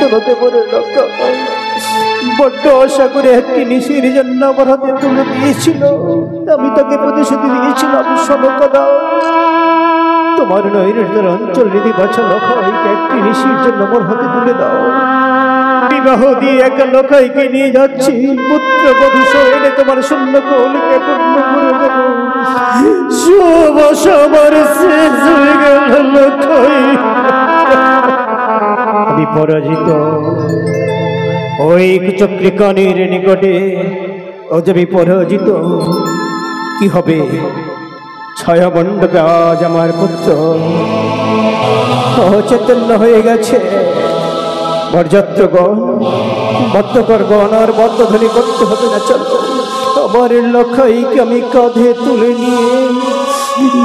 শোনো দেবরের লক্ষ্য, বড্ড আশা করে একটি নিশির জন্য আমার হাতে তুলে দিয়েছিল। আমি তাকে প্রতিশ্রুতি দিয়েছিলাম, শোনো কথা, তোমার নৈরের অঞ্চল রীতি বাছা লখাইকে একটি নিশির জন্য আমার হাতে তুলে দাও। বিবাহ দিয়ে এক লখাইকে নিয়ে যাচ্ছি, পুত্র বধূ এনে তোমার শূন্য কোলকে পূর্ণ করে দেব। শুভ সবার শেষ হয়ে গেল লখাই, আমি পরাজিত। ওই কুচক্রিকানের নিকটে আজ আমি পরাজিত। কি হবে ছায়া মণ্ডপে আজ আমার পুত্র অচেতন্য হয়ে গেছে। বরযাত্রগণ, বদ্ধকরগণ আর বদ্ধধ্বনি করতে হবে না। চল, আমার লখাইকে আমি কাঁধে তুলে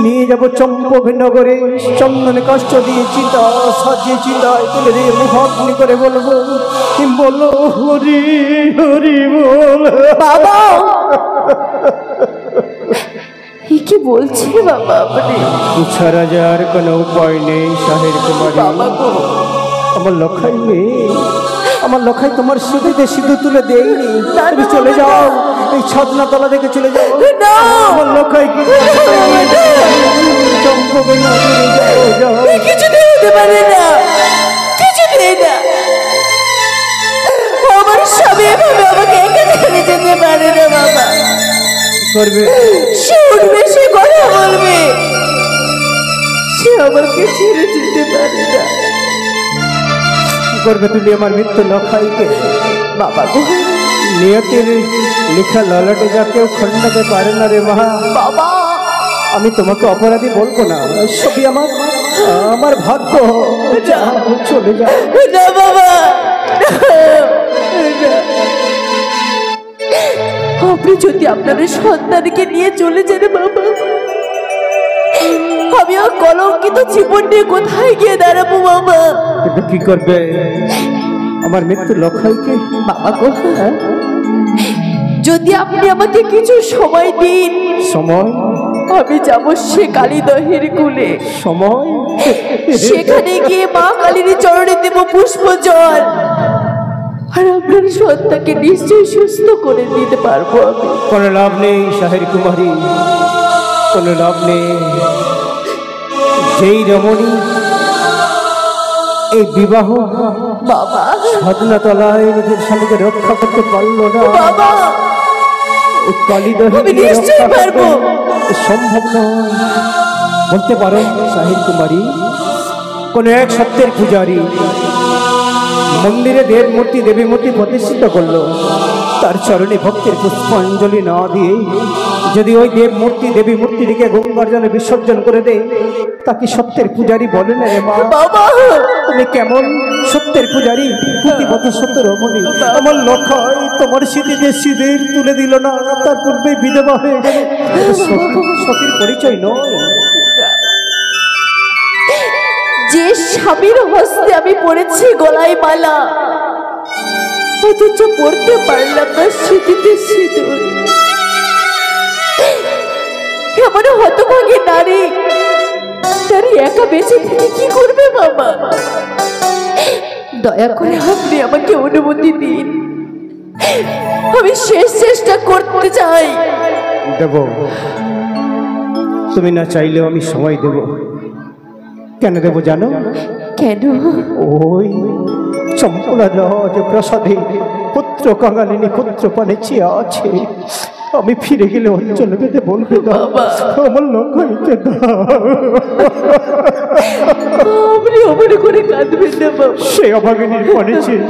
নিয়ে যাব চম্পক নগরে। চন্দনে কষ্ট দিয়ে চিতা সাজিয়ে চিতায় তুলে দিয়ে মুখাগ্নি করে বলবো, বলো হরি হরি বল। বাবা, কি বলছে বাবা আপনি? ছাড়া যার কোনো উপায় নেই শাহের কুমারী। আমার লখাই নেই, আমার লখাই তোমার সিঁদুরে সিঁদুর তুলে দেয়নি। তুমি চলে যাও, এই ছাদনা তলা দেখে চলে যাও। আমার লখাই কিছু দিতে পারে না, কিছু নেই না। আমার স্বামী এভাবে আমাকে একা ছেড়ে যেতে পারে না বাবা। করবে সে উঠবে, সে কথা বলবে, সে আমাকে ছেড়ে যেতে পারে না। করবে তুমি আমার মৃত্যু লখাইকে? বাবা গো, নিয়তির লেখা ললাটে যা কেউ খণ্ডাতে পারে না রে মা। বাবা, আমি তোমাকে অপরাধী বলবো না, সবই আমার ভাগ্য। চলে যাও না বাবা, আপনি যদি আপনার সন্তানকে নিয়ে চলে যান বাবা, আমি আর কলঙ্কিত জীবন নিয়ে কোথায় গিয়ে দাঁড়াবো বাবা? কিন্তু কি করবে আমার মৃত্যু লখাইকে? বাবা গো, যদি আপনি আমাকে কিছু সময় দিন। সময়? আমি যাব সে কালীদহের কুলে। সময়? সেখানে গিয়ে মা কালীর চরণে দেব পুষ্প জল, আর আপনার সন্তানকে নিশ্চয়ই সুস্থ করে দিতে পারবো আমি। কোনো লাভ নেই শাহের কুমারী, কোনো লাভ নেই। যেই রমণী এই বিবাহ বাবা সাধনাতলায় নিজের স্বামীকে রক্ষা করতে পারলো না, বাবা, কালীদহে নিশ্চয়ই পারবো। সম্ভব নয়। বলতে পারো শাহের কুমারী, কোন এক সত্যের পূজারী মন্দিরে দেব মূর্তি দেবী মূর্তি প্রতিষ্ঠিত করলো, তার চরণে ভক্তের পুষ্পাঞ্জলি না দিয়ে যদি ওই দেব মূর্তি দেবী মূর্তিটিকে গঙ্গার জলে বিসর্জন করে দেয়, তাকে সত্যের পূজারী বলে না রে মা। বাবা, তুমি কেমন সত্যের পূজারী? প্রতিবদ্ধ সত্য রমণী আমার লখাই তোমার স্মৃতিতে সিঁদুর তুলে দিল না, তার পূর্বে বিধবা হয়ে গেল। সতীর পরিচয় নয়। যে স্বামীর হস্তে আমি পড়েছি গলায় মালা, অথচ পড়তে পারলাম না স্মৃতিতে সিঁদুর। এমন হতভাগী নারী একা বেঁচে থেকে কি করবে বাবা? দয়া করে আপনি আমাকে অনুমতি দিন, আমি শেষ চেষ্টা করতে চাই। দেব, তুমি না চাইলেও আমি সময় দেব। কেন দেব জানো? কেন? ওই চম্পলা রাজ প্রাসাদে পুত্র কাঙালিনী পুত্র পানে চেয়ে আছে। আমি ফিরে গেলে অঞ্চল বেঁধে বলবে আমার লখাইকে আপনি অমনে করে কাঁদবেন না বাবা। সে অভাগিনীর পানে চেয়ে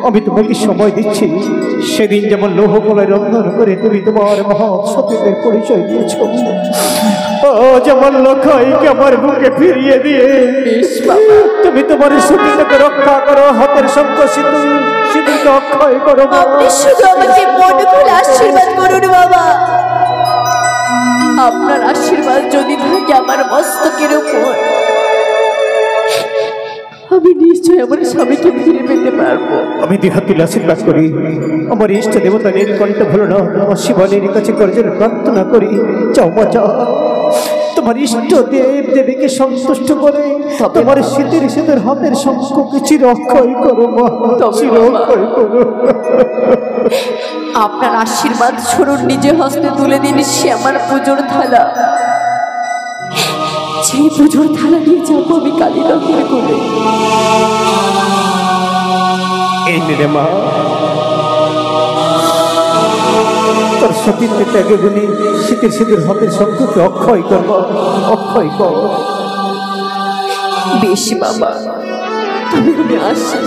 আমি তোমাকে সময় দিচ্ছি। সেদিন যেমন লৌহ কলায় রন্ধন করে তুমি তোমার মহৎ সতীদের পরিচয় দিয়েছ, আজ আমার লখাইকে আমার বুকে ফিরিয়ে দিয়ে তুমি তোমার সতীকে রক্ষা করো, হাতের শঙ্খ সিঁদুরকে অক্ষয় করো। আপনি শুধু আমাকে মনে করে আশীর্বাদ করুন বাবা। আপনার আশীর্বাদ যদি থাকে আমার মস্তকের উপর, আমি নিশ্চয়ই আমার স্বামীকে ফিরে পেতে পারবো। আমি দেহাতিল আশীর্বাদ করি, আমার ইষ্ট দেবতা নীলকণ্ঠ ভোলেনাথ শিবানীর কাছে গর্জের প্রার্থনা করি, চাও মা চাও তোমার ইষ্ট দেব দেবীকে সন্তুষ্ট করে তোমার শীতের শীতের হাতের শঙ্খকে চিরক্ষয় করো মা, চিরক্ষয় করো। আপনার আশীর্বাদ স্বরূপ নিজে হস্তে তুলে দিন সে আমার পুজোর থালা। সেই পুজোর থালা নিয়ে যাবো আমি কালীনগর করে। এই নে মা, তোর সতীত্বে ত্যাগে গুণী শীতের শীতের হাতের শঙ্খকে অক্ষয় করব, অক্ষয় কর। বেশ বাবা, তবে আমি আসি।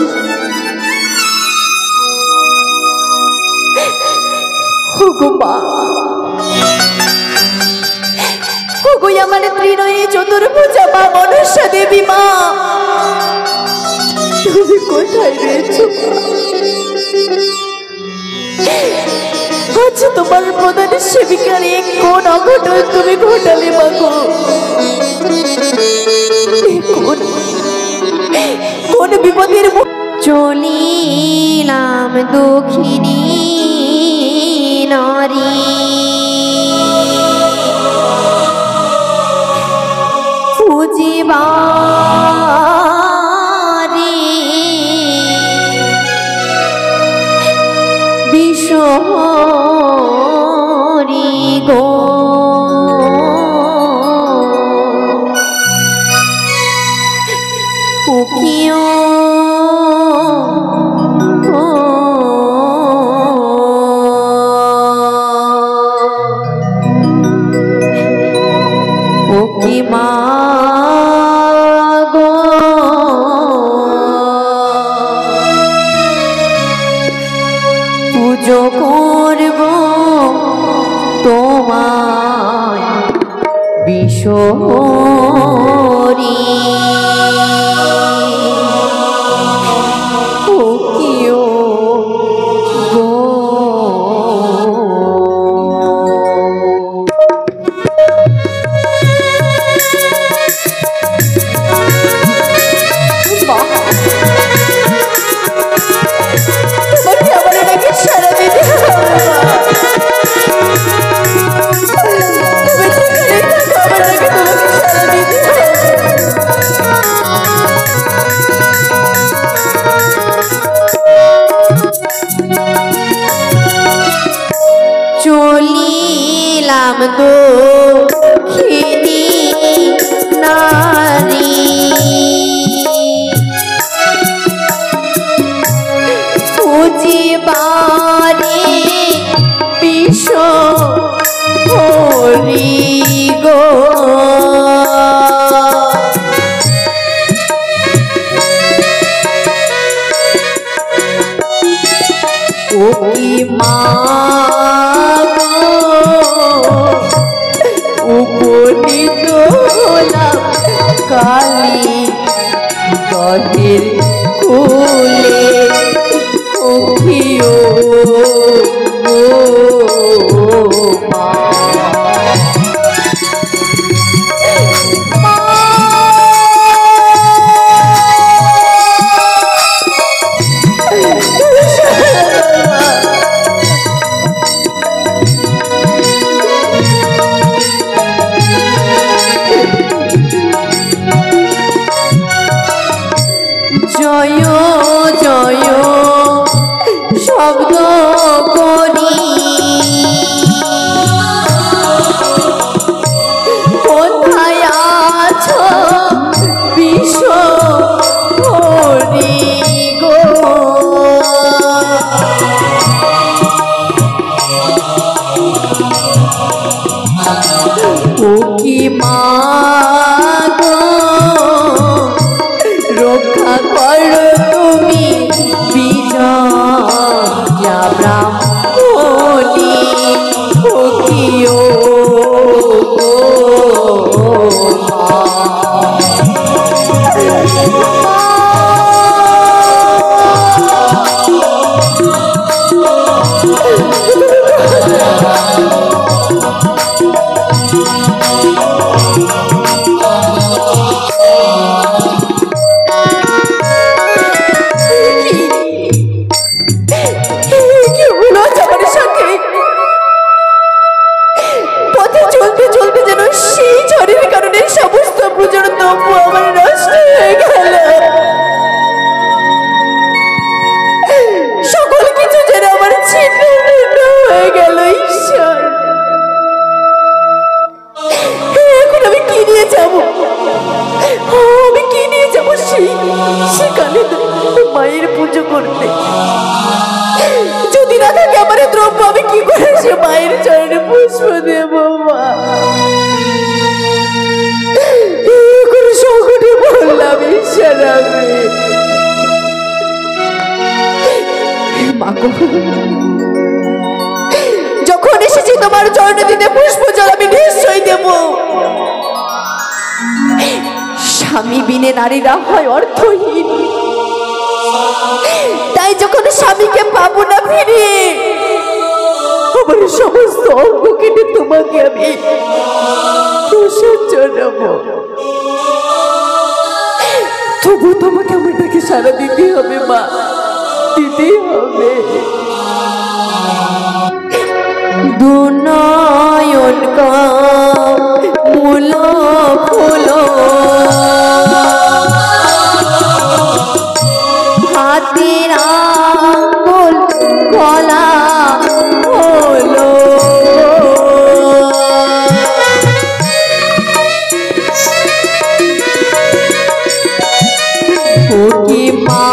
ওগো মা, ওগো আমার ত্রিনয়ী চতুর্ভুজা মা মনসা দেবী মা, তুমি কোথায় রয়েছো? আজ তোমার প্রধান সেবিকার এক কোন অঘটন তুমি ঘটালে মাগো? কোন বিপদের চলিলাম দক্ষিণী নারী পুজিবারে বিশহরি গো উকিও উকি মা গো পুজো করব তোমায় বিশহরি উকিও গো। চলিলাম দক্ষিণী নারী পুজিবারে বিশহরি গো উকি মা উপনীত হলাম কালী গহের কুলে উঠিও মা। হয়ে গেল ঈশ্বর। এখন আমি কি নিয়ে যাব? আমি কি নিয়ে যাব সেখানে মায়ের পুজো করতে? যদি না থাকে আমার দ্রব্য, আমি কি করে সে মায়ের চরণে পুষ্প দেব? মা, এখন সকলে বললাম ঈশ্বর আমি যখন এসেছি তোমার চরণে দিতে পুষ্প জল আমি নিশ্চয়ই দেব। স্বামী বিনে নারীরা হয় অর্থহীন, তাই যখন স্বামীকে পাবো না ফিরিয়ে, আমার সমস্ত অঙ্গ কেটে তোমাকে আমি প্রসাদ জানাবো। তবু তোমাকে আমার তাকে সারা দিতে হবে মা, দিতে হবে। দুনয়ন মূল ফুল হাতের আঙ্গুল কলা হলো কি মা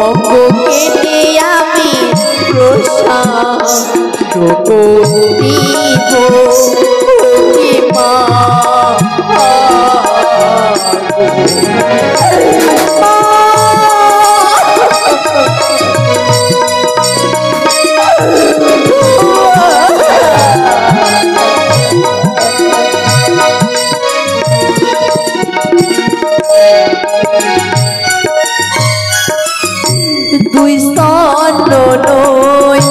অঙ্গ কেটে আমি প্রসাদ দিব কি মা দুই স্তন্য নই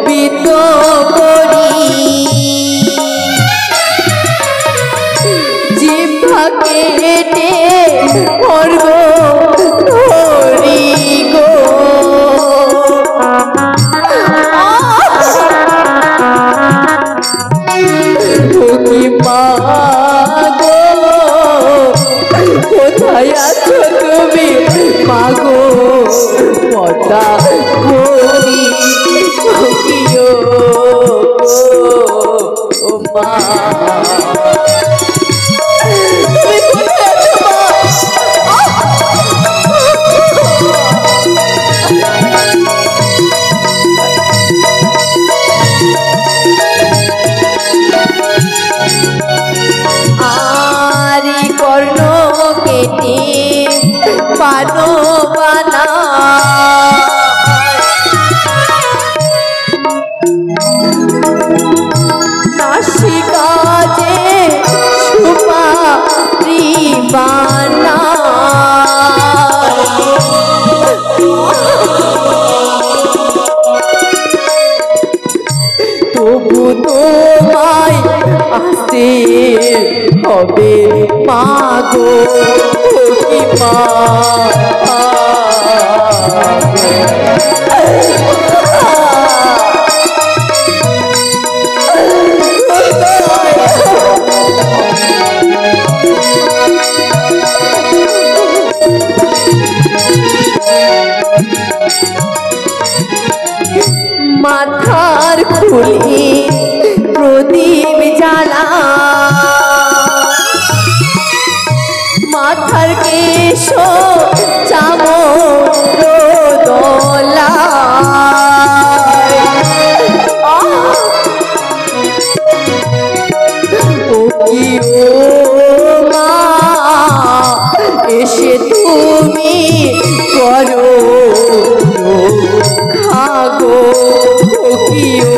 বিত করি জিহ্বা কেটে করব হরি গো কি মা গো কোথায় আছো তুমি মা গো পদা করি কিও মা তুমি কোথায় আছো মা? আরি কর্ণ কেটে পানো বানা নাসিকা যে সুপারি বানা তবু তোমায় আসতে হবে মা গো কি মা মাথার খুলি প্রদীপ জ্বালা মাথার কেশ চামর দোলা ও কি ও মা এসে তুমি করো খাগো কি ও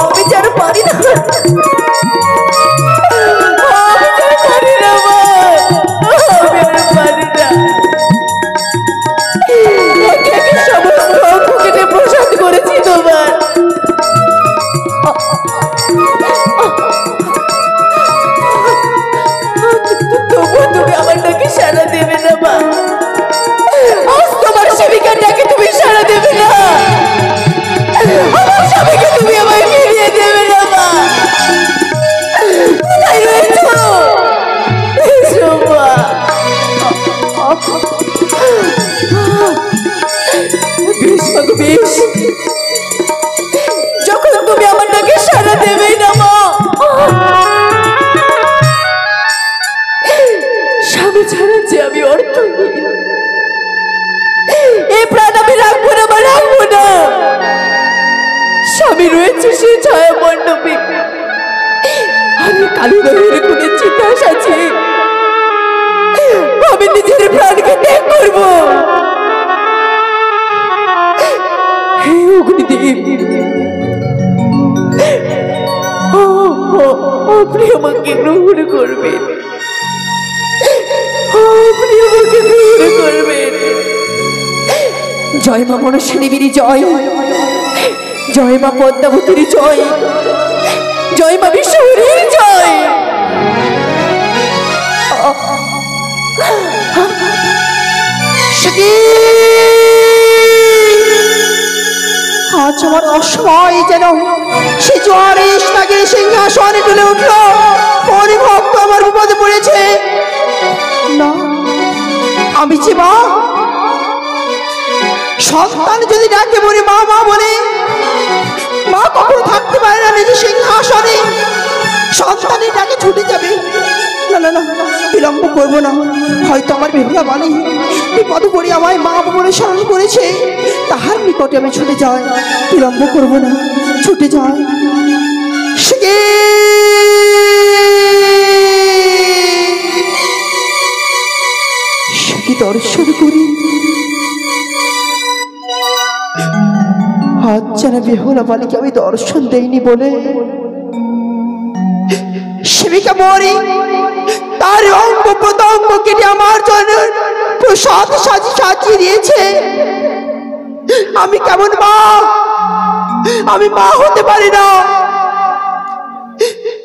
আমি যেন পারি না বেশ, যখন তুমি আমার ডাকে সাড়া দেবে না মা, স্বামী ছাড়া যে আমি অর্থহীন, এই প্রাণ আমি রাখবো না বা রাখবো না। স্বামী রয়েছে সেই ছায়া মণ্ডপে, আমি কালীদহের কোণে চিতা সাজি আমি নিজের প্রাণকে ত্যাগ করবো। হে অগ্নিদেব, আপনি আমাকে গ্রহণ করবেন, আপনি আমাকে গ্রহণ করবেন। জয় মা মনসা দেবীর জয়, জয় মা পদ্মাবতীর জয়, জয় মা বিশ্বহরীর জয়। আজ আমার অসময় যেন সে জোয়ারে তাকে সিংহাসনে তুলে উঠল। ভক্ত আমার বিপদে পড়েছে। না, আমি যে মা, সন্তান যদি ডাকে বলে মা মা বলে, মা কখনো থাকতে পারে না নিজের সিংহাসনে, সন্তানের ডাকে ছুটে যাবে। না না না, বিলম্ব করবো না। হয়তো আমার বেহুলা বাণী বিপদ পড়ে আমায় মা বলে স্মরণ করেছে, তাহার নিকটে আমি ছুটে যাই। বিলম্ব করবো না, ছুটে যাই। সে দর্শন করি আজ যেন বেহুলা বাণীকে আমি দর্শন দেইনি বলে সেবিকা মরি তার অঙ্গ প্রত্যঙ্গ কেটে আমার জন্য প্রসাদ সাজিয়ে দিয়েছে। আমি কেমন মা, আমি মা হতে পারি না।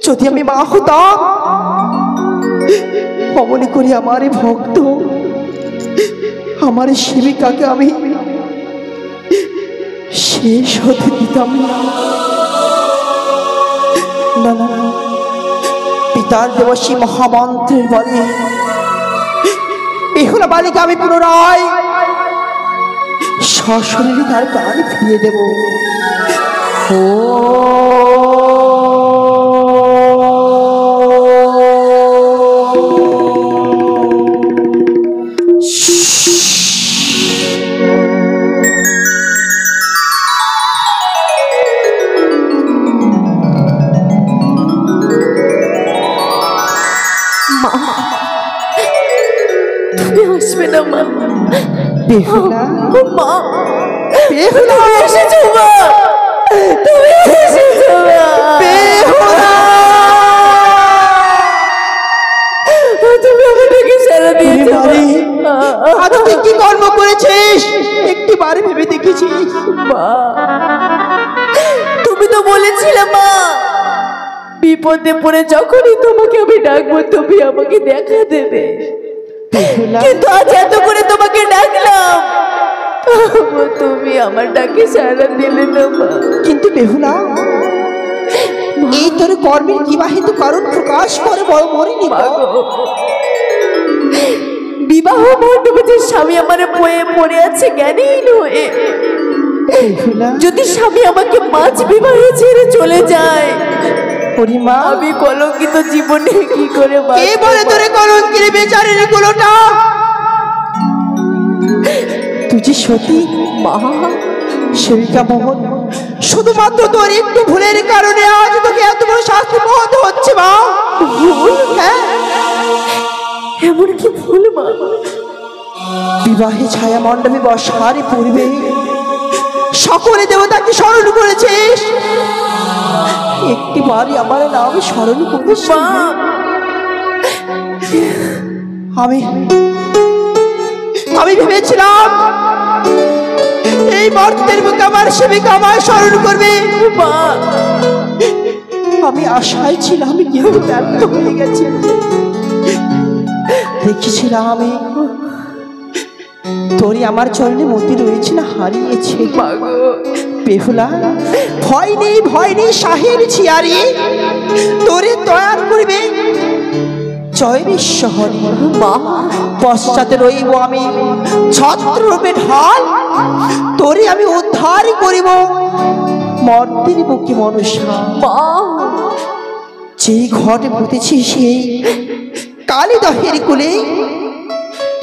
যদি আমি মা হতাম, অমনি করি আমার ভক্ত আমার সেবিকাকে আমি শেষ হতে দিতাম না। না না, পিতার দেবশ্রী মহামন্ত্রের বলে বেহুলা বালিকা আমি পুনরায় সশরীরে তার প্রাণ ফিরিয়ে দেব। আসবে না মা, বেহুলা, মা বেহুলা এসেছো মা, তুমি এসেছো মা, বেহুলা, তুমি আমাকে সারা দিয়েছো। আজ তুই কি কর্ম করেছিস একটি বারে ভেবে দেখেছিস? মা, তুমি তো বলেছিলে মা, বিপদে পড়ে যখনই তোমাকে আমি ডাকবো তুমি আমাকে দেখা দেবে। কিন্তু আজ এত করে তোমাকে ডাকলাম, তুমি আমার ডাকে সাড়া দিলে না মা। কিন্তু বেহুলা, এই তোর কর্মের কিবাহিত কারণ প্রকাশ করে বড় মরিনি। বিবাহ মণ্ডপে যে স্বামী আমার পড়ে আছে জ্ঞানহীন হয়ে, যদি স্বামী আমাকে মাঝ বিবাহে ছেড়ে চলে যায়, আমি কলঙ্কিত জীবনে কি করে কে বলে তোরে কলঙ্কিত বেচারের গুলোটা? তুই যে সতী মা সেবিকা মোহন, শুধুমাত্র তোর একটু ভুলের কারণে আজ তোকে এত বড় শাস্তি পোহাতে হচ্ছে মা। ভুল? হ্যাঁ, এমন কি ভুল মা? বিবাহে ছায়া মণ্ডপে বসার পূর্বে সকলে দেবতাকে স্মরণ করেছিস, একটি বারই আমার নাম স্মরণ করিস মা। আমি ভেবেছিলাম এই মর্তের মুখে আমার সেবিকা আমায় স্মরণ করবে। আমি আশায় ছিলাম, কিন্তু ব্যর্থ হয়ে গেছে। দেখেছিলাম আমি তোরই আমার চরণে মতি রয়েছে না হারিয়েছে। বেহুলা, ভয় নেই শাহের ছিয়ারি, তোরে তৈয়ার করবে জয় বিশ্বহরি। পশ্চাতে রইব আমি ছত্ররূপে ঢাল, তোরে আমি উদ্ধার করিব মর্তের বুকে মনসা। মা যেই ঘটে পুঁতেছি সেই কালিদহের কুলে,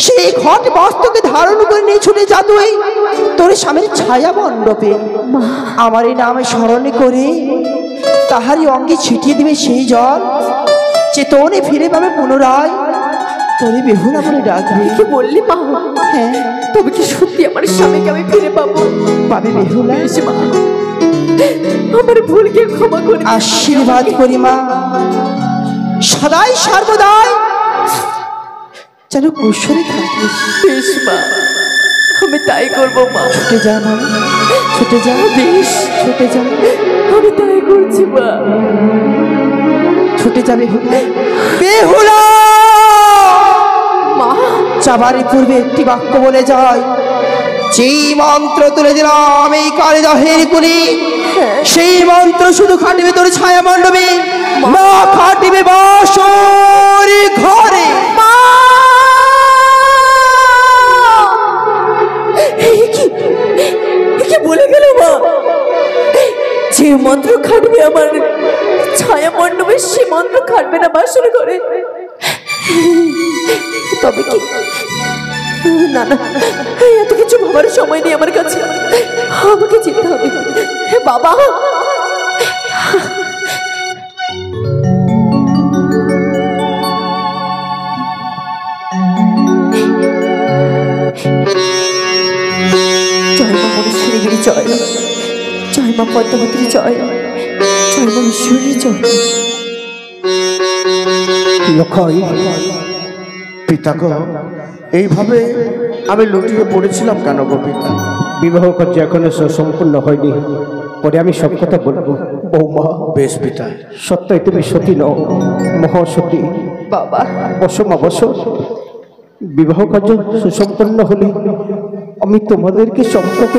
সেই ঘট বস্ত্রকে ধারণ করে নিয়ে ছুটে যা তুই তোর স্বামীর ছায়া মণ্ডপে। আমার এই নামে স্মরণ করে তাহারই অঙ্গে ছিটিয়ে দিবে সেই জল, চেতনে ফিরে পাবে পুনরায়, তোরে বেহুলা বলে ডাকবে। কি বললি মা? হ্যাঁ, তবে কি সত্যি আমার স্বামীকে আমি ফিরে পাবো? পাবে বেহুলা। বেশ মা, আমার ভুলকে ক্ষমা করে দিও। আশীর্বাদ করি মা, সদাই সর্বদাই যেন কুশলে থাকিস। বেশ মা, আমি তাই করবো মা। ছুটে যা মা, ছুটে যা, বেশ, ছুটে যা, আমি তাই করছি মা। ছুটে যাবে বেহুলা। মা যাবার পূর্বে একটি বাক্য বলে যায়, যেই মন্ত্র তুলে দিলাম এই কালিদহের কুলি, সেই মন্ত্র শুধু খাটিবে তোর ছায়া মণ্ডপে, না খাটিবে বাসর ঘরে। মা কি বলে গেল মা? যে মন্ত্র খাটবে আমার ছায়া মণ্ডপে, সে মন্ত্র খাটবে না বাসর ঘরে। তবে কি? না না, এত কিছু ভাবার সময় নেই আমার কাছে, আমাকে যেতে হবে। বাবা জয় মা মনীশ্বরী জয়, জয় মা পদ্মাবতী জয়, জয় মা ঈশ্বরী জয়। লক্ষই পিতা গো, এইভাবে আমি লুটিয়ে পড়েছিলাম কেন গো পিতা? বিবাহ কার্য এখনো সম্পূর্ণ হয়নি, পরে আমি সব কথা বলবো। বৌমা, বেশ পিতা। সত্যই তুমি সতী নও, মহাসতী। বাবা বসো মা বসো। বিবাহ কার্য সুসম্পন্ন হলে আমি তোমাদেরকে সম্পর্কে